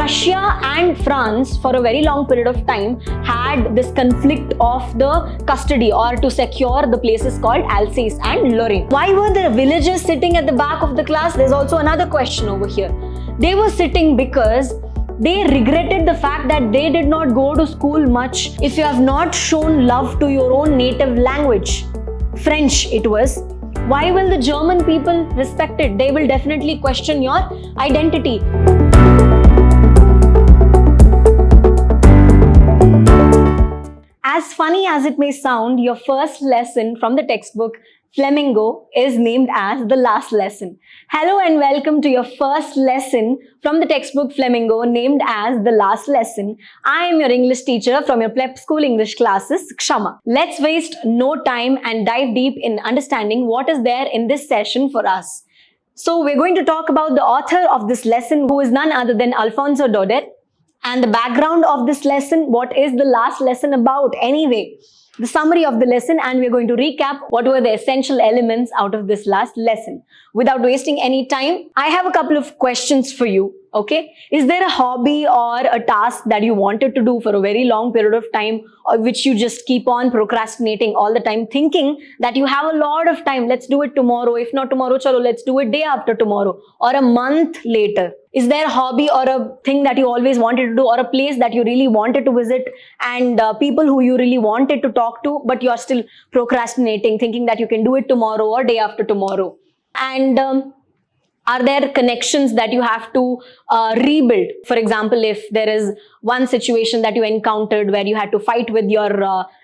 Prussia and France for a very long period of time had this conflict of the custody or to secure the places called Alsace and Lorraine. Why were the villagers sitting at the back of the class? There's also another question over here. They were sitting because they regretted the fact that they did not go to school much. If you have not shown love to your own native language, French it was, why will the German people respect it? They will definitely question your identity. As funny as it may sound, your first lesson from the textbook Flamingo is named as the last lesson. Hello and welcome to your first lesson from the textbook Flamingo named as the last lesson. I am your English teacher from your prep school English classes, Kshama. Let's waste no time and dive deep in understanding what is there in this session for us. So we're going to talk about the author of this lesson, who is none other than Alphonse Daudet, and the background of this lesson, what is the last lesson about anyway. The summary of the lesson, and we're going to recap what were the essential elements out of this last lesson. Without wasting any time, I have a couple of questions for you, okay? Is there a hobby or a task that you wanted to do for a very long period of time, or which you just keep on procrastinating all the time, thinking that you have a lot of time, let's do it tomorrow, if not tomorrow, chalo, let's do it day after tomorrow, or a month later? Is there a hobby or a thing that you always wanted to do, or a place that you really wanted to visit, and people who you really wanted to talk to, but you're still procrastinating, thinking that you can do it tomorrow or day after tomorrow? And are there connections that you have to rebuild? For example, if there is one situation that you encountered where you had to fight with your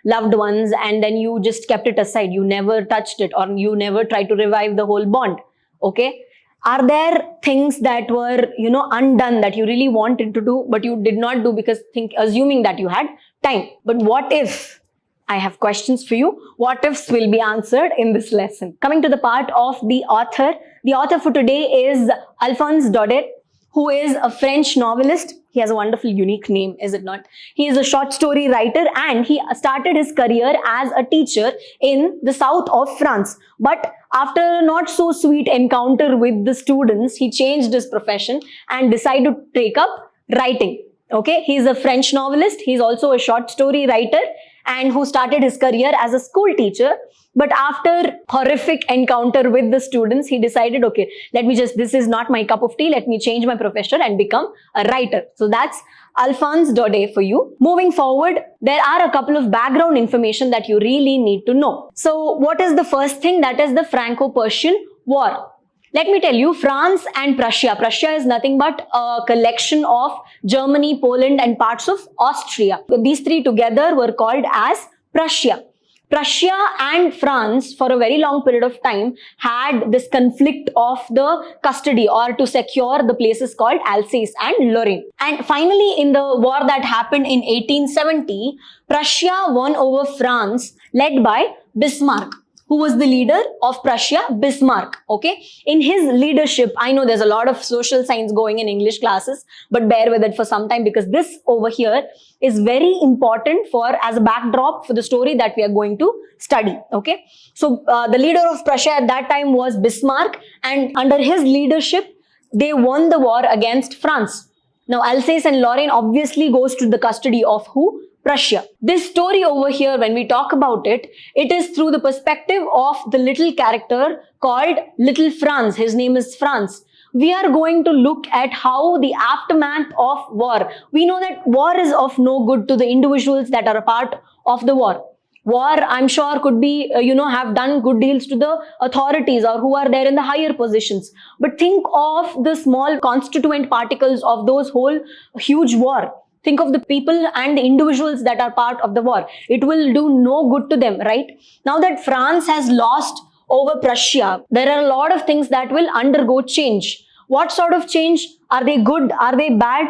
loved ones and then you just kept it aside, you never touched it, or you never tried to revive the whole bond, okay? Are there things that were, undone that you really wanted to do, but you did not do because assuming that you had time? But what if? I have questions for you. What ifs will be answered in this lesson. Coming to the part of the author. The author for today is Alphonse Daudet, who is a French novelist. He has a wonderful, unique name, is it not? He is a short story writer, and he started his career as a teacher in the south of France. But after a not so sweet encounter with the students, he changed his profession and decided to take up writing. Okay, he is a French novelist. He is also a short story writer, and who started his career as a school teacher. But after horrific encounter with the students, he decided, okay, this is not my cup of tea. Let me change my profession and become a writer. So that's Alphonse Daudet for you. Moving forward, there are a couple of background information that you really need to know. So what is the first thing? That is the Franco-Persian War. Let me tell you, France and Prussia. Prussia is nothing but a collection of Germany, Poland, and parts of Austria. These three together were called as Prussia. Prussia and France for a very long period of time had this conflict of the custody or to secure the places called Alsace and Lorraine. And finally, in the war that happened in 1870, Prussia won over France, led by Bismarck. Who was the leader of Prussia? Bismarck. Okay. In his leadership, I know there's a lot of social science going in English classes, but bear with it for some time, because this over here is very important as a backdrop for the story that we are going to study. Okay. So the leader of Prussia at that time was Bismarck, and under his leadership, they won the war against France. Now, Alsace and Lorraine obviously goes to the custody of who? Prussia. This story over here, when we talk about it, it is through the perspective of the little character called Little Franz. His name is Franz. We are going to look at how the aftermath of war. We know that war is of no good to the individuals that are a part of the war. War, I'm sure, could be, have done good deals to the authorities or who are there in the higher positions. But think of the small constituent particles of those whole huge war. Think of the people and the individuals that are part of the war. It will do no good to them, right? Now that France has lost over Prussia, there are a lot of things that will undergo change. What sort of change? Are they good? Are they bad?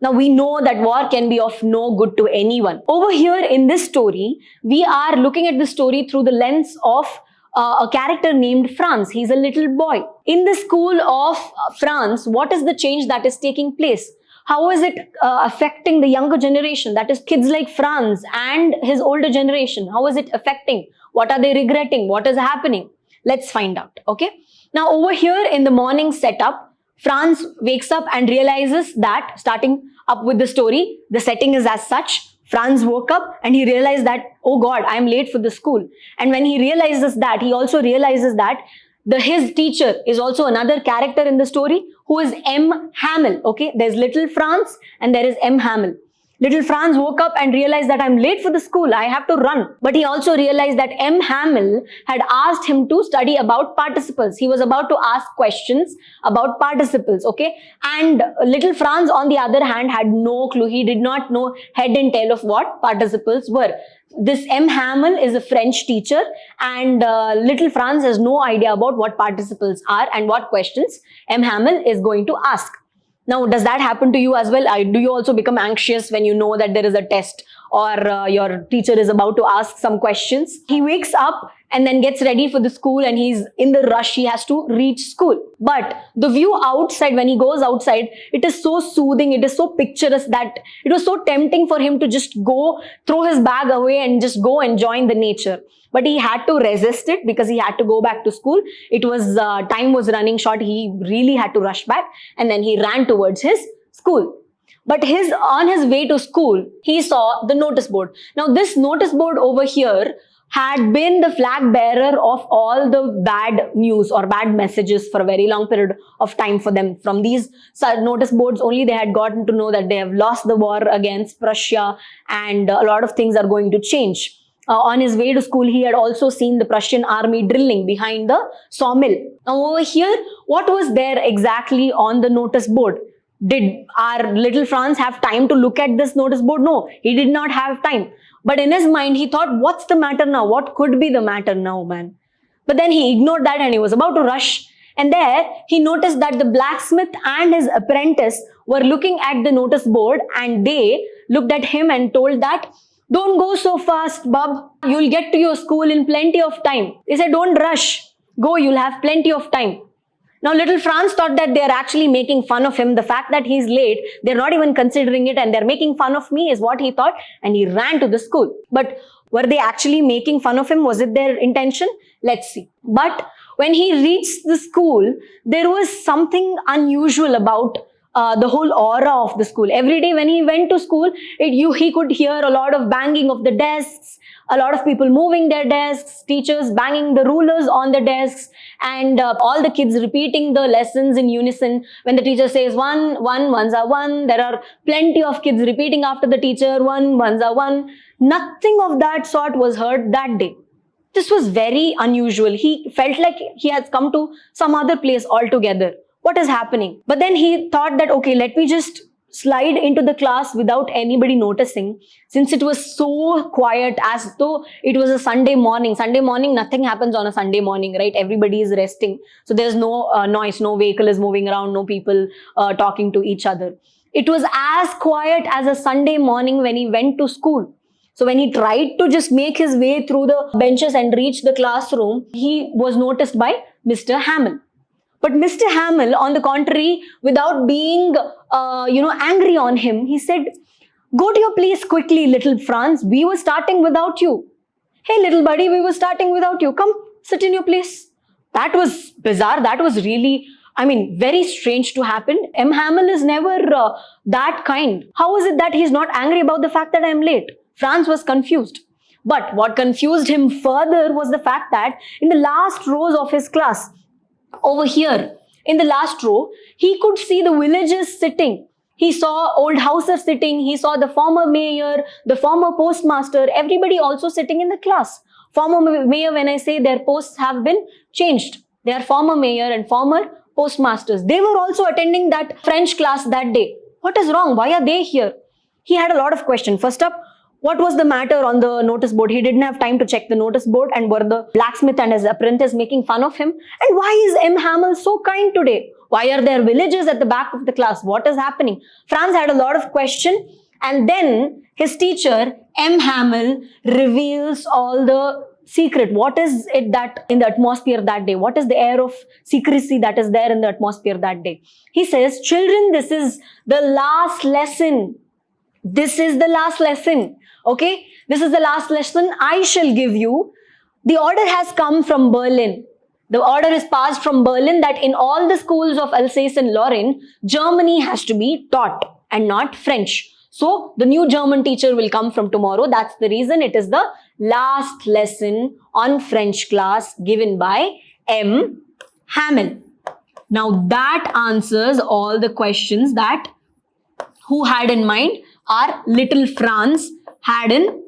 Now we know that war can be of no good to anyone. Over here in this story, we are looking at the story through the lens of a character named Franz. He's a little boy. In the school of France, what is the change that is taking place? How is it affecting the younger generation? That is kids like Franz and his older generation. How is it affecting? What are they regretting? What is happening? Let's find out. Okay. Now over here in the morning setup, Franz wakes up and realizes that, starting up with the story, the setting is as such. Franz woke up and he realized that, oh God, I am late for the school. And when he realizes that, he also realizes that his teacher is also another character in the story, who is M. Hamill. Okay, there's little Franz and there is M. Hamill. Little Franz woke up and realized that I'm late for the school, I have to run. But he also realized that M. Hamill had asked him to study about participles. He was about to ask questions about participles, okay? And little Franz, on the other hand, had no clue. He did not know head and tail of what participles were. This M. Hamill is a French teacher, and little Franz has no idea about what participles are and what questions M. Hamill is going to ask. Now, does that happen to you as well? Do you also become anxious when you know that there is a test or your teacher is about to ask some questions? He wakes up and then gets ready for the school, and he's in the rush. He has to reach school. But the view outside, when he goes outside, it is so soothing, it is so picturesque that it was so tempting for him to just go, throw his bag away and just go and join the nature. But he had to resist it because he had to go back to school. It was, time was running short. He really had to rush back, and then he ran towards his school. But on his way to school, he saw the notice board. Now, this notice board over here had been the flag bearer of all the bad news or bad messages for a very long period of time for them. From these notice boards only, they had gotten to know that they have lost the war against Prussia and a lot of things are going to change. On his way to school, he had also seen the Prussian army drilling behind the sawmill. Now over here, what was there exactly on the notice board? Did our little Franz have time to look at this notice board? No, he did not have time. But in his mind, he thought, what's the matter now? What could be the matter now, man? But then he ignored that and he was about to rush. And there, he noticed that the blacksmith and his apprentice were looking at the notice board, and they looked at him and told that, don't go so fast, bub. You'll get to your school in plenty of time. They said, don't rush. Go, you'll have plenty of time. Now, little Franz thought that they're actually making fun of him. The fact that he's late, they're not even considering it and they're making fun of me is what he thought, and he ran to the school. But were they actually making fun of him? Was it their intention? Let's see. But when he reached the school, there was something unusual about the whole aura of the school. Every day when he went to school, he could hear a lot of banging of the desks, a lot of people moving their desks, teachers banging the rulers on the desks, and all the kids repeating the lessons in unison. When the teacher says one, ones are one, there are plenty of kids repeating after the teacher, one, ones are one. Nothing of that sort was heard that day. This was very unusual. He felt like he has come to some other place altogether. What is happening? But then he thought that, okay, let me just slide into the class without anybody noticing, since it was so quiet, as though it was a Sunday morning. Sunday morning, nothing happens on a Sunday morning, right? Everybody is resting. So there's no noise, no vehicle is moving around, no people talking to each other. It was as quiet as a Sunday morning when he went to school. So when he tried to just make his way through the benches and reach the classroom, he was noticed by Mr. Hamill. But Mr. Hamill, on the contrary, without being, angry on him, he said, go to your place quickly, little Franz. We were starting without you. Hey, little buddy, we were starting without you. Come, sit in your place. That was bizarre. That was really, very strange to happen. M. Hamill is never that kind. How is it that he's not angry about the fact that I'm late? Franz was confused. But what confused him further was the fact that in the last rows of his class, over here, in the last row, he could see the villagers sitting. He saw old houses sitting. He saw the former mayor, the former postmaster, everybody also sitting in the class. Former mayor, when I say their posts have been changed. They are former mayor and former postmasters. They were also attending that French class that day. What is wrong? Why are they here? He had a lot of questions. First up, what was the matter on the notice board? He didn't have time to check the notice board, and were the blacksmith and his apprentice making fun of him? And why is M. Hamill so kind today? Why are there villagers at the back of the class? What is happening? Franz had a lot of questions, and then his teacher, M. Hamill, reveals all the secret. What is it that in the atmosphere that day? What is the air of secrecy that is there in the atmosphere that day? He says, children, this is the last lesson. This is the last lesson. Okay, this is the last lesson I shall give you. The order has come from Berlin. The order is passed from Berlin that in all the schools of Alsace and Lorraine, Germany has to be taught and not French. So the new German teacher will come from tomorrow. That's the reason it is the last lesson on French class given by M. Hamel. Now that answers all the questions that who had in mind? Our little Franz had in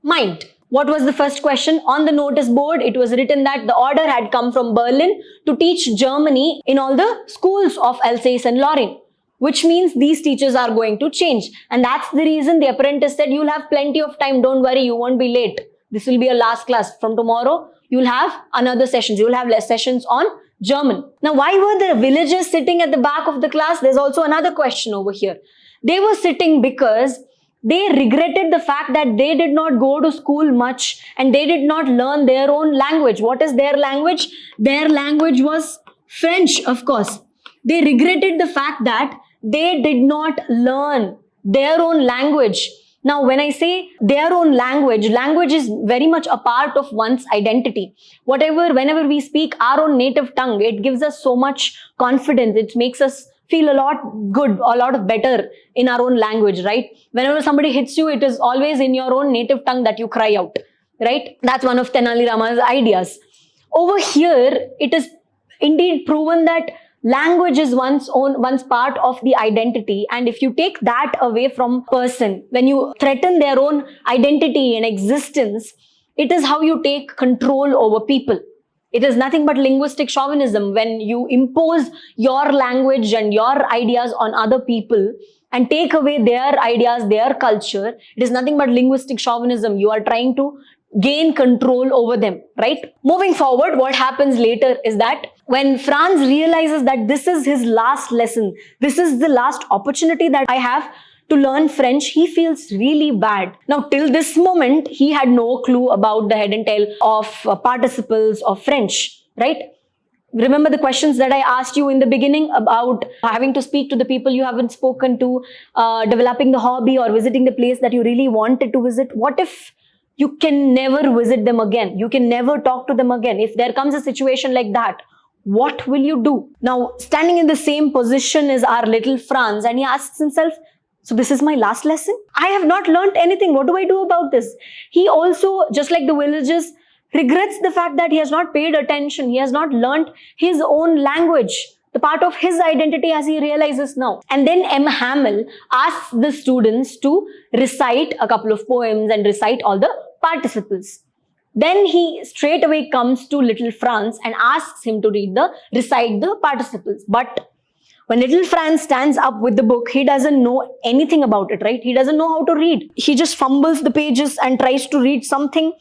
mind. What was the first question? On the notice board, it was written that the order had come from Berlin to teach Germany in all the schools of Alsace and Lorraine, which means these teachers are going to change. And that's the reason the apprentice said, you'll have plenty of time. Don't worry, you won't be late. This will be a last class. From tomorrow, you'll have another sessions. You'll have less sessions on German. Now, why were the villagers sitting at the back of the class? There's also another question over here. They were sitting because they regretted the fact that they did not go to school much and they did not learn their own language. What is their language? Their language was French, of course. They regretted the fact that they did not learn their own language. Now, when I say their own language, language is very much a part of one's identity. Whenever we speak our own native tongue, it gives us so much confidence. It makes us feel a lot good, a lot better in our own language, right? Whenever somebody hits you, it is always in your own native tongue that you cry out, right? That's one of Tenali Rama's ideas. Over here, it is indeed proven that language is one's part of the identity, and if you take that away from person, when you threaten their own identity and existence, it is how you take control over people. It is nothing but linguistic chauvinism when you impose your language and your ideas on other people and take away their ideas, their culture. It is nothing but linguistic chauvinism. You are trying to gain control over them, right? Moving forward, what happens later is that when Franz realizes that this is his last lesson, this is the last opportunity that I have to learn French, he feels really bad. Now, till this moment, he had no clue about the head and tail of participles of French, right? Remember the questions that I asked you in the beginning about having to speak to the people you haven't spoken to, developing the hobby or visiting the place that you really wanted to visit. What if you can never visit them again? You can never talk to them again. If there comes a situation like that, what will you do? Now, standing in the same position is our little Franz, and he asks himself, so this is my last lesson? I have not learned anything. What do I do about this? He also, just like the villagers, regrets the fact that he has not paid attention. He has not learned his own language, the part of his identity as he realizes now. And then M. Hamel asks the students to recite a couple of poems and recite all the participles. Then he straight away comes to little Franz and asks him to recite the participles. But when little Franz stands up with the book, he doesn't know anything about it, right? He doesn't know how to read. He just fumbles the pages and tries to read something.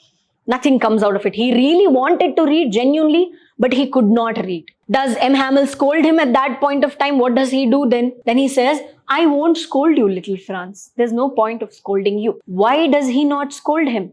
Nothing comes out of it. He really wanted to read genuinely, but he could not read. Does M. Hamel scold him at that point of time? What does he do then? Then he says, I won't scold you, little Franz. There's no point of scolding you. Why does he not scold him?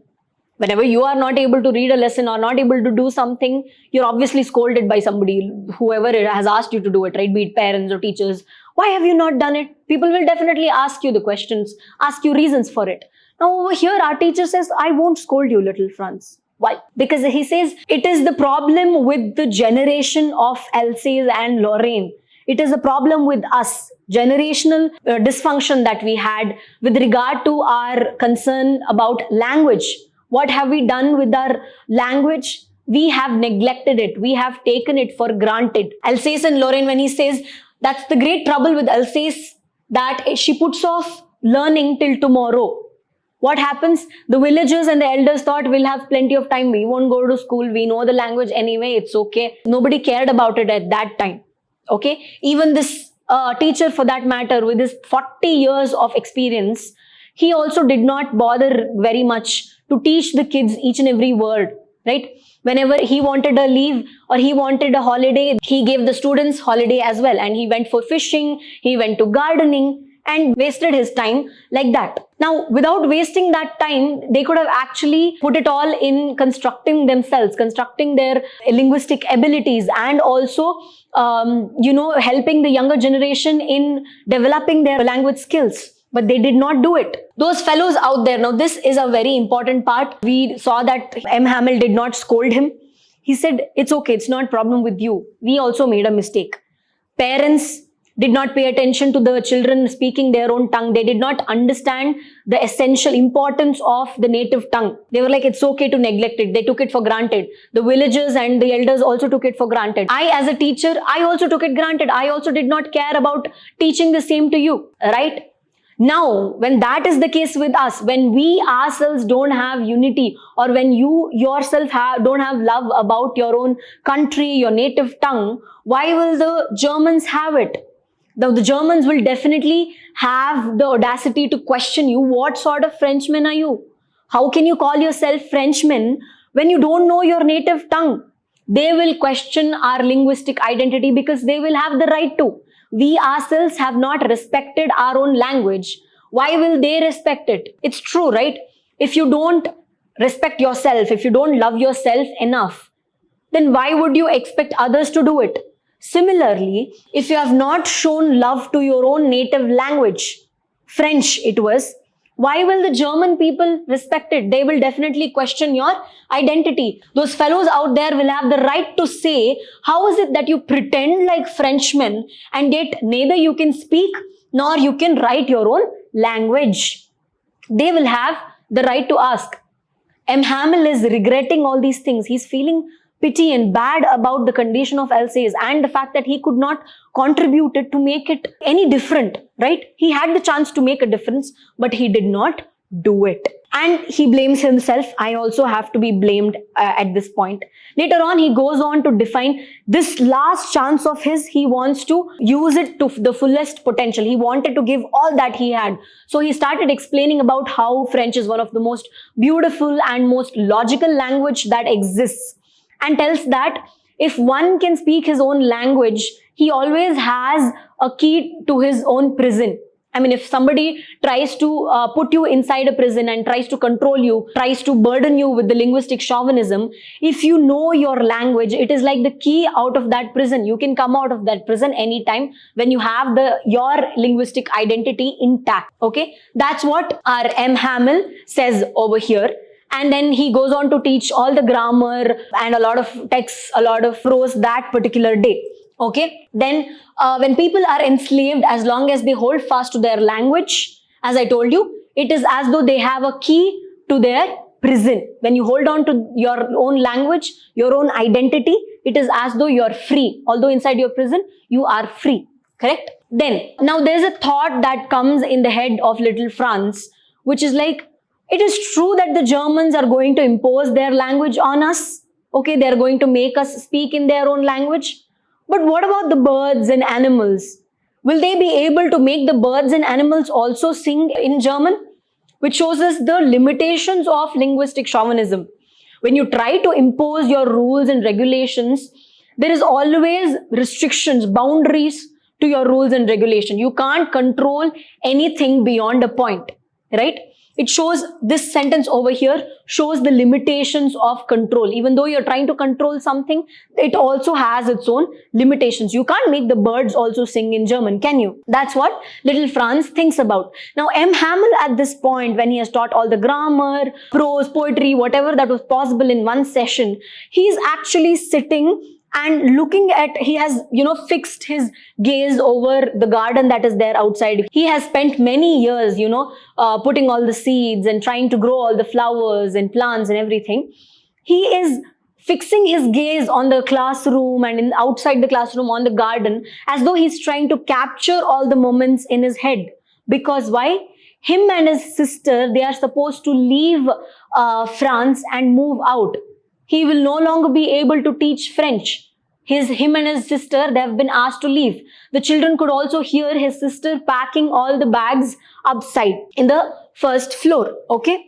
Whenever you are not able to read a lesson or not able to do something, you're obviously scolded by somebody, whoever has asked you to do it, right? Be it parents or teachers. Why have you not done it? People will definitely ask you the questions, ask you reasons for it. Now over here, our teacher says, I won't scold you, little Franz. Why? Because he says, it is the problem with the generation of Alsace and Lorraine. It is a problem with us, generational dysfunction that we had with regard to our concern about language. What have we done with our language? We have neglected it. We have taken it for granted. Alsace and Lorraine, when he says, that's the great trouble with Alsace, that she puts off learning till tomorrow. What happens? The villagers and the elders thought we'll have plenty of time. We won't go to school. We know the language anyway. It's okay. Nobody cared about it at that time. Okay. Even this teacher, for that matter, with his 40 years of experience, he also did not bother very much to teach the kids each and every word, right? Whenever he wanted a leave or he wanted a holiday, he gave the students holiday as well. And he went for fishing, he went to gardening and wasted his time like that. Now, without wasting that time, they could have actually put it all in constructing themselves, constructing their linguistic abilities and also, helping the younger generation in developing their language skills. but they did not do it. Those fellows out there, now this is a very important part. We saw that M. Hamill did not scold him. He said, it's okay, it's not a problem with you. We also made a mistake. Parents did not pay attention to the children speaking their own tongue. They did not understand the essential importance of the native tongue. They were like, it's okay to neglect it. They took it for granted. The villagers and the elders also took it for granted. I, as a teacher, I also took it granted. I also did not care about teaching the same to you, right? Now, when that is the case with us, when we ourselves don't have unity, or when you yourself don't have love about your own country, your native tongue, why will the Germans have it? The Germans will definitely have the audacity to question you. What sort of Frenchman are you? How can you call yourself Frenchman when you don't know your native tongue? They will question our linguistic identity because they will have the right to. We ourselves have not respected our own language. Why will they respect it? It's true, right? If you don't respect yourself, if you don't love yourself enough, then why would you expect others to do it? Similarly, if you have not shown love to your own native language, French it was, why will the German people respect it? They will definitely question your identity. Those fellows out there will have the right to say, how is it that you pretend like Frenchmen and yet neither you can speak nor you can write your own language? They will have the right to ask. M. Hamill is regretting all these things. He's feeling pity and bad about the condition of Alsace and the fact that he could not contribute it to make it any different, right? He had the chance to make a difference, but he did not do it. And he blames himself. I also have to be blamed at this point. Later on, he goes on to define this last chance of his. He wants to use it to the fullest potential. He wanted to give all that he had. So he started explaining about how French is one of the most beautiful and most logical language that exists. And tells that if one can speak his own language, he always has a key to his own prison. I mean, if somebody tries to put you inside a prison and tries to control you, tries to burden you with the linguistic chauvinism, if you know your language, it is like the key out of that prison. You can come out of that prison anytime when you have your linguistic identity intact. Okay, that's what our M. Hamill says over here. And then he goes on to teach all the grammar and a lot of texts, a lot of prose that particular day. Okay. Then when people are enslaved, as long as they hold fast to their language, as I told you, it is as though they have a key to their prison. When you hold on to your own language, your own identity, it is as though you're free. Although inside your prison, you are free. Correct? Then, now there's a thought that comes in the head of little Franz, which is like, it is true that the Germans are going to impose their language on us. Okay, they're going to make us speak in their own language. But what about the birds and animals? Will they be able to make the birds and animals also sing in German? Which shows us the limitations of linguistic chauvinism. When you try to impose your rules and regulations, there is always restrictions, boundaries to your rules and regulation. You can't control anything beyond a point, right? It shows, this sentence over here shows the limitations of control. Even though you're trying to control something, it also has its own limitations. You can't make the birds also sing in German, can you? That's what little Franz thinks about. Now, M. Hamill at this point, when he has taught all the grammar, prose, poetry, whatever that was possible in one session, he's actually sitting and looking at, he has, fixed his gaze over the garden that is there outside. He has spent many years, putting all the seeds and trying to grow all the flowers and plants and everything. He is fixing his gaze on the classroom and outside the classroom on the garden, as though he's trying to capture all the moments in his head. Because why? Him and his sister, they are supposed to leave France and move out. He will no longer be able to teach French. Him and his sister, they have been asked to leave. The children could also hear his sister packing all the bags upside in the first floor. Okay.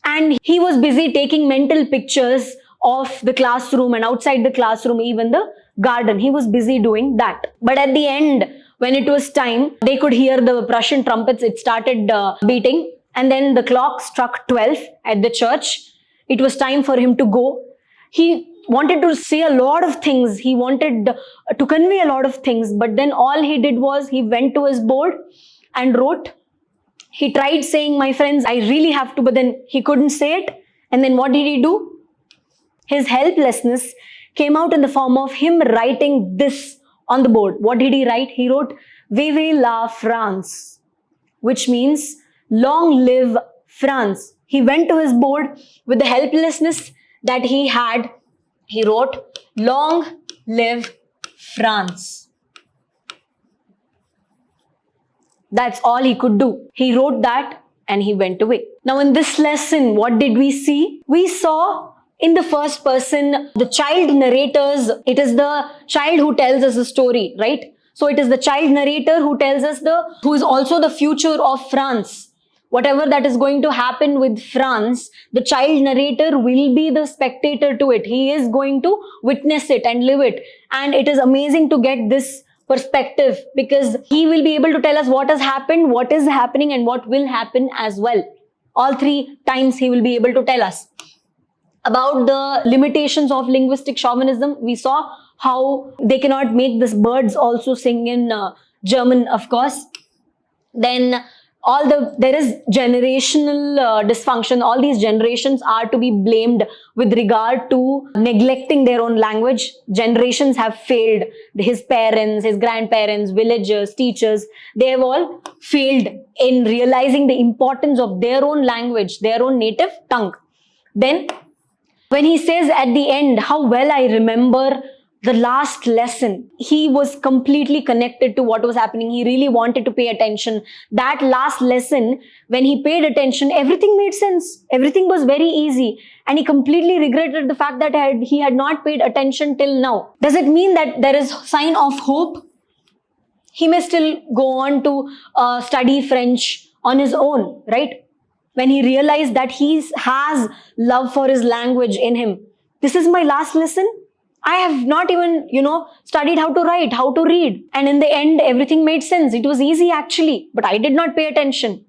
And he was busy taking mental pictures of the classroom and outside the classroom, even the garden. He was busy doing that. But at the end, when it was time, they could hear the Prussian trumpets. It started beating. And then the clock struck 12 at the church. It was time for him to go. He wanted to say a lot of things. He wanted to convey a lot of things. But then all he did was he went to his board and wrote He tried saying, my friends, I really have to, but then he couldn't say it. And then what did he do? His helplessness came out in the form of him writing this on the board. What did he write? He wrote, Vive la France, which means long live France. He went to his board with the helplessness that he had. He wrote, long live France. That's all he could do. He wrote that and he went away. Now in this lesson, what did we see? We saw in the first person, the child narrators. It is the child who tells us the story, right? So it is the child narrator who tells us who is also the future of France. Whatever that is going to happen with France, the child narrator will be the spectator to it. He is going to witness it and live it. And it is amazing to get this perspective because he will be able to tell us what has happened, what is happening, and what will happen as well. All three times he will be able to tell us. About the limitations of linguistic chauvinism, we saw how they cannot make these birds also sing in German, of course. Then there is generational dysfunction. All these generations are to be blamed with regard to neglecting their own language. Generations have failed. His parents, his grandparents, villagers, teachers, they have all failed in realizing the importance of their own language, their own native tongue. Then when he says at the end, how well I remember the last lesson, he was completely connected to what was happening. He really wanted to pay attention. That last lesson, when he paid attention, everything made sense. Everything was very easy. And he completely regretted the fact that he had not paid attention till now. Does it mean that there is sign of hope? He may still go on to study French on his own, right? When he realized that he has love for his language in him. This is my last lesson. I have not even, studied how to write, how to read. And in the end, everything made sense. It was easy actually, but I did not pay attention.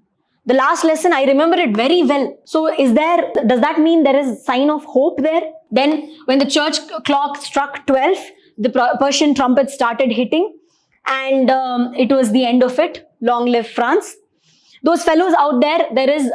The last lesson, I remember it very well. So does that mean there is a sign of hope there? Then when the church clock struck 12, the Persian trumpet started hitting and it was the end of it. Long live France. Those fellows out there is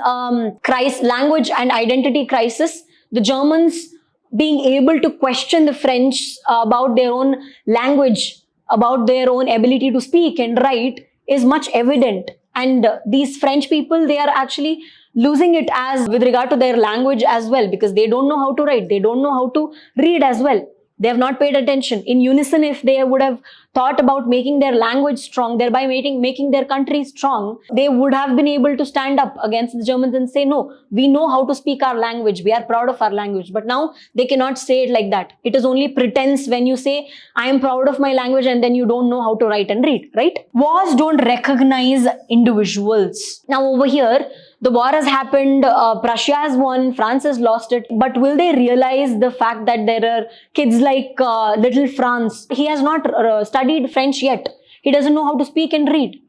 language and identity crisis. The Germans being able to question the French about their own language, about their own ability to speak and write is much evident. And these French people, they are actually losing it as with regard to their language as well because they don't know how to write. They don't know how to read as well. They have not paid attention. In unison, if they would have thought about making their language strong, thereby making their country strong, they would have been able to stand up against the Germans and say, no, we know how to speak our language. We are proud of our language. But now they cannot say it like that. It is only pretense when you say, I am proud of my language and then you don't know how to write and read, right? Wars don't recognize individuals. Now over here, the war has happened, Prussia has won, France has lost it. But will they realize the fact that there are kids like little Franz? He has not studied French yet. He doesn't know how to speak and read.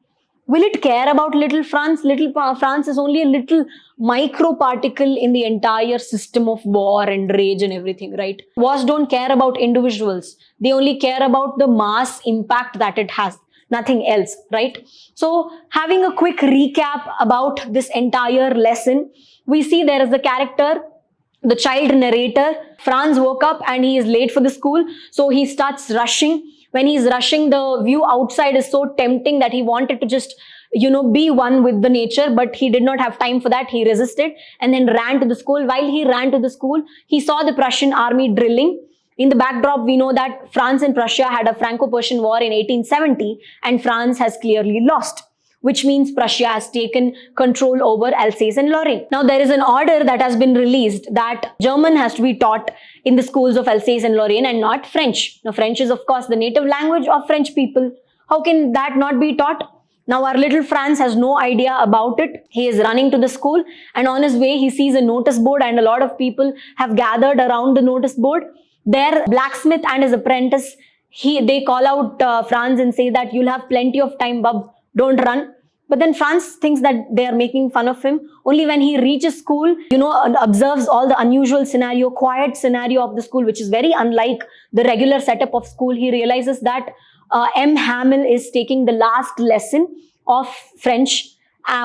Will it care about little Franz? Little Franz is only a little micro particle in the entire system of war and rage and everything, right? Wars don't care about individuals. They only care about the mass impact that it has. Nothing else, right? So having a quick recap about this entire lesson, we see there is the character, the child narrator. Franz woke up and he is late for the school. So he starts rushing. When he's rushing, the view outside is so tempting that he wanted to just, be one with the nature, but he did not have time for that. He resisted and then ran to the school. While he ran to the school, he saw the Prussian army drilling. In the backdrop, we know that France and Prussia had a Franco-Persian War in 1870 and France has clearly lost, which means Prussia has taken control over Alsace and Lorraine. Now, there is an order that has been released that German has to be taught in the schools of Alsace and Lorraine and not French. Now, French is, of course, the native language of French people. How can that not be taught? Now, our little Franz has no idea about it. He is running to the school and on his way, he sees a notice board and a lot of people have gathered around the notice board. Their blacksmith and his apprentice, they call out Franz and say that you'll have plenty of time, bub, don't run. But then Franz thinks that they are making fun of him. Only when he reaches school, observes all the unusual scenario, quiet scenario of the school, which is very unlike the regular setup of school, he realizes that M. Hamel is taking the last lesson of French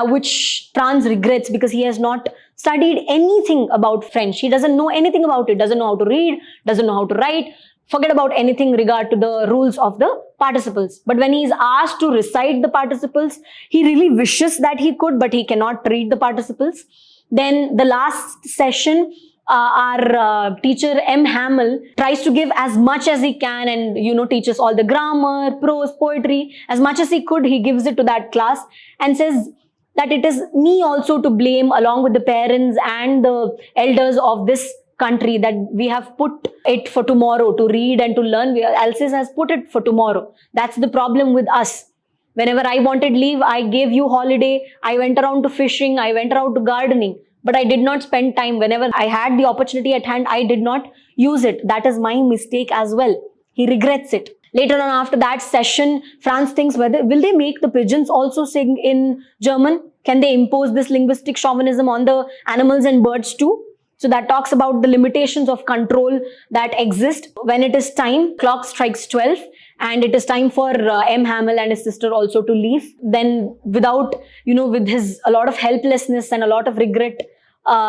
which Franz regrets because he has not studied anything about French. He doesn't know anything about it, doesn't know how to read, doesn't know how to write, forget about anything regard to the rules of the participles. But when he is asked to recite the participles, he really wishes that he could, but he cannot read the participles. Then the last session, our teacher M. Hamill tries to give as much as he can and teaches all the grammar, prose, poetry, as much as he could. He gives it to that class and says that it is me also to blame along with the parents and the elders of this country that we have put it for tomorrow to read and to learn. Alsace has put it for tomorrow. That's the problem with us. Whenever I wanted leave, I gave you holiday. I went around to fishing. I went around to gardening. But I did not spend time. Whenever I had the opportunity at hand, I did not use it. That is my mistake as well. He regrets it. Later on, after that session, Franz thinks, will they make the pigeons also sing in German? Can they impose this linguistic chauvinism on the animals and birds too? So that talks about the limitations of control that exist. When it is time, clock strikes 12 and it is time for M. Hamill and his sister also to leave. Then without, with his a lot of helplessness and a lot of regret,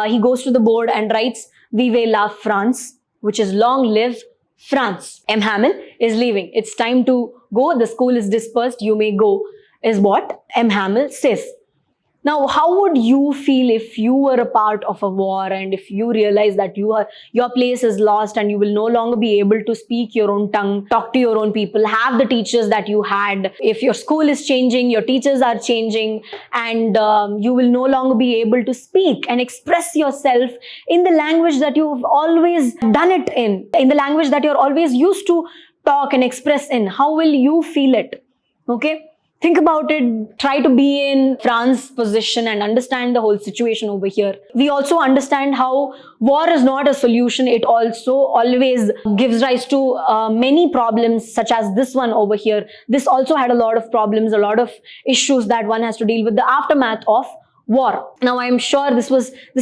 he goes to the board and writes, Vive la France, which is long live France. M. Hamill is leaving. It's time to go. The school is dispersed. You may go, is what M. Hamill says. Now, how would you feel if you were a part of a war and if you realize that your place is lost and you will no longer be able to speak your own tongue, talk to your own people, have the teachers that you had? If your school is changing, your teachers are changing, and you will no longer be able to speak and express yourself in the language that you've always done it in the language that you're always used to talk and express in, how will you feel it? Okay? Think about it, try to be in Franz's position and understand the whole situation over here. We also understand how war is not a solution. It also always gives rise to many problems such as this one over here. This also had a lot of problems, a lot of issues that one has to deal with, the aftermath of war. Now, I'm sure this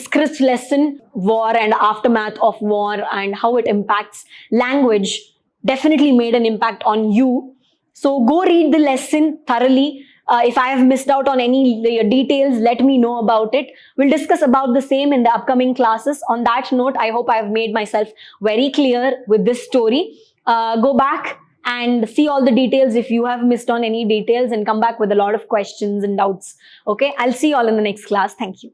crisp lesson, war and aftermath of war and how it impacts language, definitely made an impact on you. So go read the lesson thoroughly. If I have missed out on any details, let me know about it. We'll discuss about the same in the upcoming classes. On that note, I hope I have made myself very clear with this story. Go back and see all the details if you have missed on any details and come back with a lot of questions and doubts. Okay, I'll see you all in the next class. Thank you.